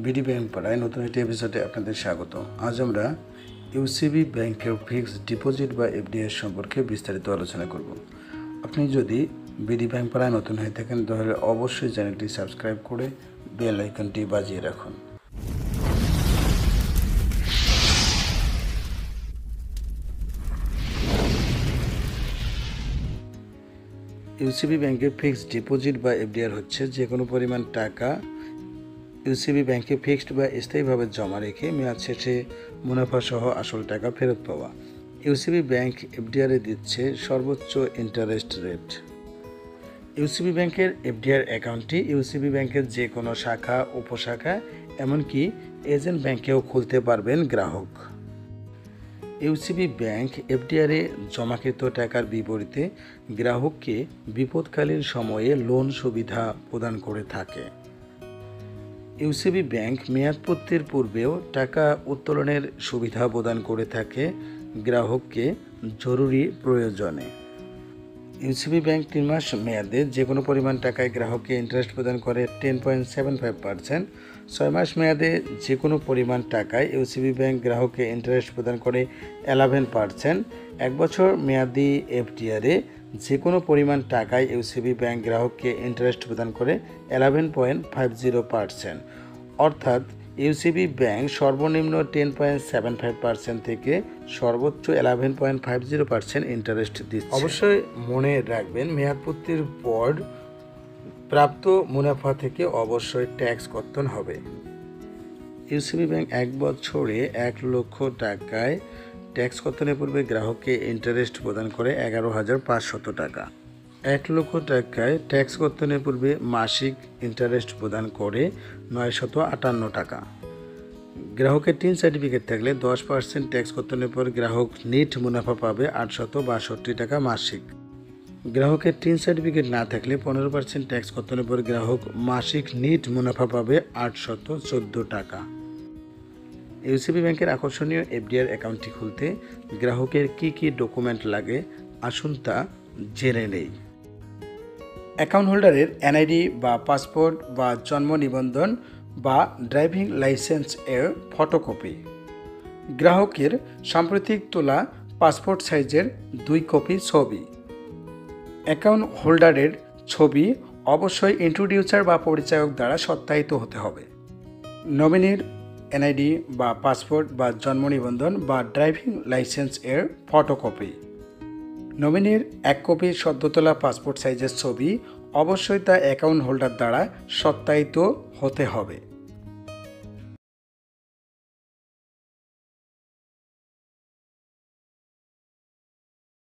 BD bank পাড়ায় নতুন একটি এপিসোডে আপনাদের স্বাগত। আজ আমরা ইউসিবি ব্যাংকের ফিক্সড ডিপোজিট বা এফডিআই সম্পর্কে বিস্তারিত আলোচনা করব। আপনি যদি বিডি ব্যাংক পাড়ায় নতুন হয়ে থাকেন তাহলে অবশ্যই চ্যানেলটি সাবস্ক্রাইব করে বেল আইকনটি বাজিয়ে রাখুন। ইউসিবি ব্যাংকের ফিক্সড ডিপোজিট বা এফডিআর হচ্ছে যে কোনো পরিমাণ টাকা ইউসিবি ব্যাংকে ফিক্সড বা স্থায়ীভাবে জমা রেখে মেয়াদ শেষে মুনাফা সহ আসল টাকা ফেরত পাওয়া। ইউসিবি ব্যাংক এফডিআরে দিচ্ছে সর্বোচ্চ ইন্টারেস্ট রেট। ইউসিবি ব্যাংকের এফডিআর অ্যাকাউন্টটি ইউসিবি ব্যাংকের যে কোনো শাখা, উপশাখা, এমনকি এজেন্ট ব্যাংকেও খুলতে পারবেন গ্রাহক। ইউসিবি ব্যাংক এফডিআরে জমাকৃত টাকার বিপরীতে গ্রাহককে বিপদকালীন সময়ে লোন সুবিধা প্রদান করে থাকে। ইউসিবি ব্যাংক মেয়াদপূর্তির পূর্বেও টাকা উত্তোলনের সুবিধা প্রদান করে থাকে গ্রাহককে জরুরি প্রয়োজনে। ইউসিবি ব্যাংক 3 মাস মেয়াদে যে কোনো পরিমাণ টাকায় গ্রাহককে ইন্টারেস্ট প্রদান করে 10.75%। 6 মাস মেয়াদে যে কোনো পরিমাণ টাকায় ইউসিবি ব্যাংক গ্রাহককে ইন্টারেস্ট প্রদান করে 11%। 1 বছর মেয়াদি এফডিআরে যে কোনো পরিমাণ টাকায় ইউসিবি ব্যাংক গ্রাহককে ইন্টারেস্ট প্রদান করে 11.50%। অর্থাৎ ইউসিবি ব্যাংক সর্বনিম্ন 10.75% থেকে সর্বোচ্চ 11.50% ইন্টারেস্ট দিচ্ছে। অবশ্যই মনে রাখবেন, মেয়াদপূর্তির পর প্রাপ্ত মুনাফা থেকে অবশ্যই ট্যাক্স কর্তন হবে। ইউসিবি ব্যাংক 1 বছরে 1 লক্ষ টাকায় ট্যাক্স কর্তনের পূর্বে গ্রাহককে ইন্টারেস্ট প্রদান করে 11,500 টাকা। 1 লক্ষ টাকায় ট্যাক্স কর্তনের পূর্বে মাসিক ইন্টারেস্ট প্রদান করে 958 টাকা। গ্রাহকের টিন সার্টিফিকেট থাকলে 10% ট্যাক্স কর্তনের পর গ্রাহক নিট মুনাফা পাবে 862 টাকা মাসিক। গ্রাহকের টিন সার্টিফিকেট না থাকলে 15% ট্যাক্স কর্তনের পর গ্রাহক মাসিক নিট মুনাফা পাবে 814 টাকা। ইউসিবি ব্যাংকের আকর্ষণীয় এফডিআর অ্যাকাউন্টটি খুলতে গ্রাহকের কি কি ডকুমেন্ট লাগে আসুন তা জেনে নেই। অ্যাকাউন্ট হোল্ডারের এনআইডি বা পাসপোর্ট বা জন্ম নিবন্ধন বা ড্রাইভিং লাইসেন্স এর ফটোকপি, গ্রাহকের সাম্প্রতিক তোলা পাসপোর্ট সাইজের 2 কপি ছবি। অ্যাকাউন্ট হোল্ডারের ছবি অবশ্যই ইন্ট্রোডিউসার বা পরিচায়ক দ্বারা সত্যায়িত হতে হবে। নমিনির এনআইডি বা পাসপোর্ট বা জন্ম নিবন্ধন বা ড্রাইভিং লাইসেন্স এর ফটোকপি। নমিনির 1 কপি সদ্য তোলা পাসপোর্ট সাইজের ছবি অবশ্যই তা অ্যাকাউন্ট হোল্ডার দ্বারা সত্যায়িত হতে হবে।